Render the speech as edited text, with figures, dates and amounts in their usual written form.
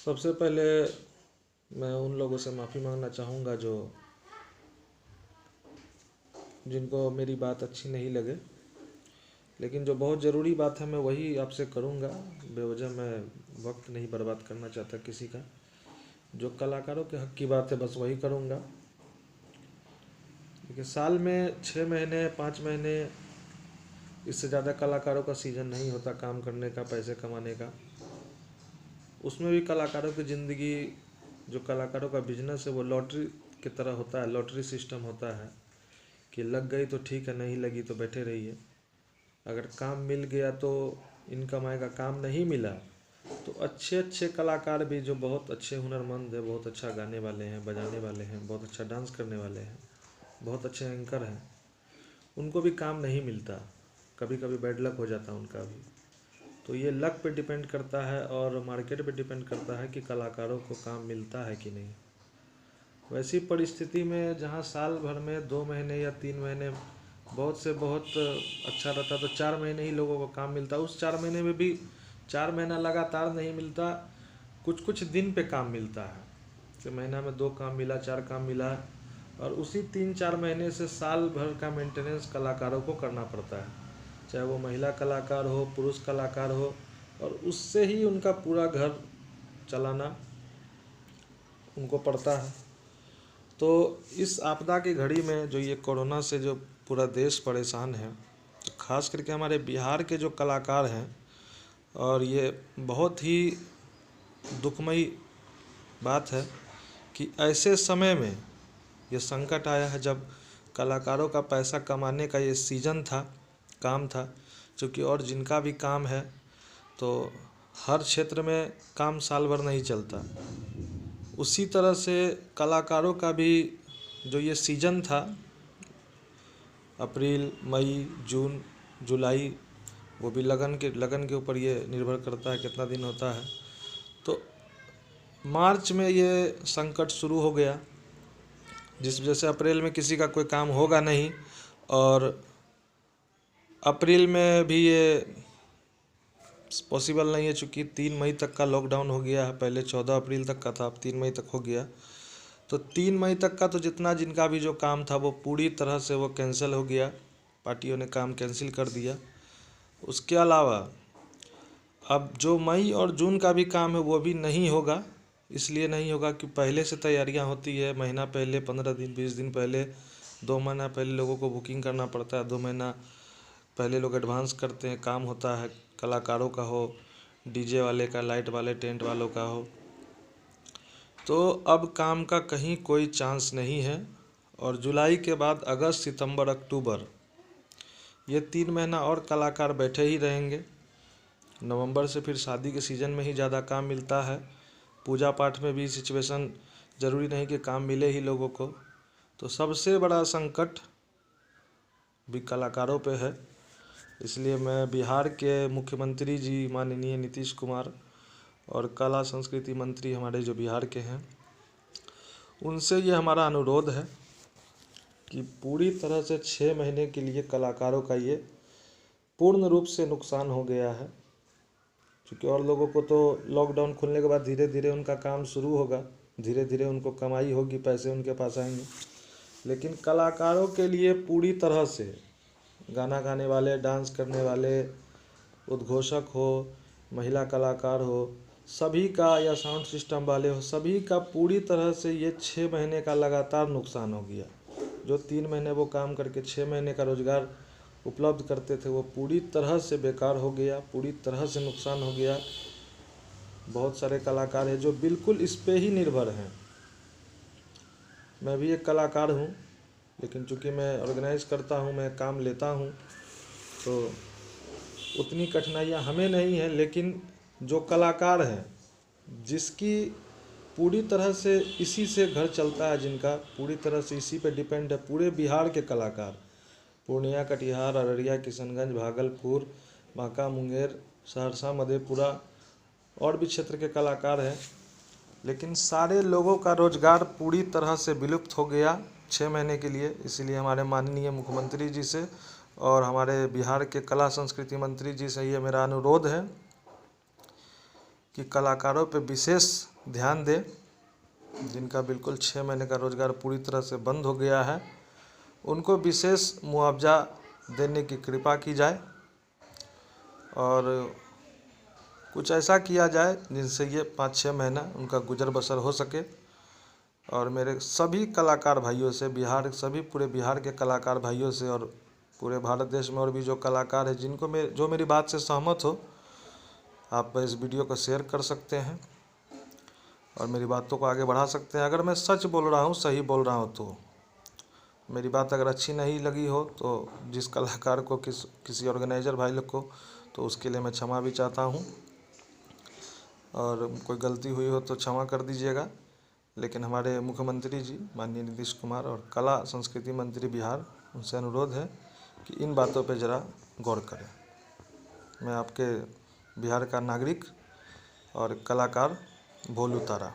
सबसे पहले मैं उन लोगों से माफ़ी मांगना चाहूँगा जो जिनको मेरी बात अच्छी नहीं लगे, लेकिन जो बहुत ज़रूरी बात है मैं वही आपसे करूँगा। बेवजह मैं वक्त नहीं बर्बाद करना चाहता किसी का। जो कलाकारों के हक़ की बात है बस वही करूँगा। देखिए, साल में 6 महीने 5 महीने इससे ज़्यादा कलाकारों का सीज़न नहीं होता काम करने का, पैसे कमाने का। उसमें भी कलाकारों की ज़िंदगी, जो कलाकारों का बिजनेस है वो लॉटरी की तरह होता है। लॉटरी सिस्टम होता है कि लग गई तो ठीक है, नहीं लगी तो बैठे रहिए। अगर काम मिल गया तो इनकम आएगा, काम नहीं मिला तो अच्छे अच्छे कलाकार भी जो बहुत अच्छे हुनरमंद है, बहुत अच्छा गाने वाले हैं, बजाने वाले हैं, बहुत अच्छा डांस करने वाले हैं, बहुत अच्छे एंकर हैं, उनको भी काम नहीं मिलता। कभी कभी बैड लक हो जाता है उनका भी। तो ये लक पे डिपेंड करता है और मार्केट पे डिपेंड करता है कि कलाकारों को काम मिलता है कि नहीं। वैसी परिस्थिति में जहाँ साल भर में 2 महीने या 3 महीने बहुत से बहुत अच्छा रहता, तो 4 महीने ही लोगों को काम मिलता। उस 4 महीने में भी 4 महीना लगातार नहीं मिलता, कुछ कुछ दिन पे काम मिलता है। तो महीना में 2 काम मिला, 4 काम मिला, और उसी 3-4 महीने से साल भर का मेंटेनेंस कलाकारों को करना पड़ता है, चाहे वो महिला कलाकार हो, पुरुष कलाकार हो, और उससे ही उनका पूरा घर चलाना उनको पड़ता है। तो इस आपदा की घड़ी में जो ये कोरोना से जो पूरा देश परेशान है, तो खास करके हमारे बिहार के जो कलाकार हैं, और ये बहुत ही दुखमयी बात है कि ऐसे समय में ये संकट आया है जब कलाकारों का पैसा कमाने का ये सीज़न था, काम था। क्योंकि और जिनका भी काम है तो हर क्षेत्र में काम साल भर नहीं चलता, उसी तरह से कलाकारों का भी जो ये सीज़न था, अप्रैल, मई, जून, जुलाई, वो भी लगन के ऊपर ये निर्भर करता है कितना दिन होता है। तो मार्च में ये संकट शुरू हो गया, जिस वजह से अप्रैल में किसी का कोई काम होगा नहीं, और अप्रैल में भी ये पॉसिबल नहीं है चूँकि 3 मई तक का लॉकडाउन हो गया है। पहले 14 अप्रैल तक का था, अब 3 मई तक हो गया। तो 3 मई तक का तो जिनका भी जो काम था वो पूरी तरह से वो कैंसिल हो गया, पार्टियों ने काम कैंसिल कर दिया। उसके अलावा अब जो मई और जून का भी काम है वो भी नहीं होगा। इसलिए नहीं होगा कि पहले से तैयारियां होती है, महीना पहले, 15 दिन 20 दिन पहले, 2 महीना पहले लोगों को बुकिंग करना पड़ता है। 2 महीना पहले लोग एडवांस करते हैं, काम होता है, कलाकारों का हो, डीजे वाले का, लाइट वाले, टेंट वालों का हो। तो अब काम का कहीं कोई चांस नहीं है। और जुलाई के बाद अगस्त, सितंबर, अक्टूबर, ये 3 महीना और कलाकार बैठे ही रहेंगे। नवंबर से फिर शादी के सीज़न में ही ज़्यादा काम मिलता है। पूजा पाठ में भी सिचुएशन ज़रूरी नहीं कि काम मिले ही लोगों को। तो सबसे बड़ा संकट भी कलाकारों पे है। इसलिए मैं बिहार के मुख्यमंत्री जी माननीय नीतीश कुमार और कला संस्कृति मंत्री हमारे जो बिहार के हैं, उनसे ये हमारा अनुरोध है कि पूरी तरह से 6 महीने के लिए कलाकारों का ये पूर्ण रूप से नुकसान हो गया है। क्योंकि और लोगों को तो लॉकडाउन खुलने के बाद धीरे धीरे उनका काम शुरू होगा, धीरे धीरे उनको कमाई होगी, पैसे उनके पास आएंगे। लेकिन कलाकारों के लिए पूरी तरह से, गाना गाने वाले, डांस करने वाले, उद्घोषक हो, महिला कलाकार हो, सभी का, या साउंड सिस्टम वाले हो, सभी का पूरी तरह से ये 6 महीने का लगातार नुकसान हो गया। जो 3 महीने वो काम करके 6 महीने का रोज़गार उपलब्ध करते थे वो पूरी तरह से बेकार हो गया, पूरी तरह से नुकसान हो गया। बहुत सारे कलाकार हैं जो बिल्कुल इस पे ही निर्भर हैं। मैं भी एक कलाकार हूँ, लेकिन चूँकि मैं ऑर्गेनाइज करता हूँ, मैं काम लेता हूँ, तो उतनी कठिनाइयाँ हमें नहीं है। लेकिन जो कलाकार हैं, जिसकी पूरी तरह से इसी से घर चलता है, जिनका पूरी तरह से इसी पे डिपेंड है, पूरे बिहार के कलाकार, पूर्णिया, कटिहार, अररिया, किशनगंज, भागलपुर, बांका, मुंगेर, सहरसा, मधेपुरा और भी क्षेत्र के कलाकार हैं। लेकिन सारे लोगों का रोज़गार पूरी तरह से विलुप्त हो गया 6 महीने के लिए। इसीलिए हमारे माननीय मुख्यमंत्री जी से और हमारे बिहार के कला संस्कृति मंत्री जी से ये मेरा अनुरोध है कि कलाकारों पे विशेष ध्यान दें, जिनका बिल्कुल 6 महीने का रोज़गार पूरी तरह से बंद हो गया है, उनको विशेष मुआवजा देने की कृपा की जाए और कुछ ऐसा किया जाए जिनसे ये 5-6 महीना उनका गुजर बसर हो सके। और मेरे सभी कलाकार भाइयों से, सभी पूरे बिहार के कलाकार भाइयों से और पूरे भारत देश में और भी जो कलाकार हैं जिनको जो मेरी बात से सहमत हो, आप इस वीडियो को शेयर कर सकते हैं और मेरी बातों को आगे बढ़ा सकते हैं। अगर मैं सच बोल रहा हूँ, सही बोल रहा हूँ, तो मेरी बात अगर अच्छी नहीं लगी हो तो जिस कलाकार को, किसी ऑर्गेनाइज़र भाई लोग को, तो उसके लिए मैं क्षमा भी चाहता हूँ और कोई गलती हुई हो तो क्षमा कर दीजिएगा। लेकिन हमारे मुख्यमंत्री जी माननीय नीतीश कुमार और कला संस्कृति मंत्री बिहार, उनसे अनुरोध है कि इन बातों पे ज़रा गौर करें। मैं आपके बिहार का नागरिक और कलाकार भोलू तारा।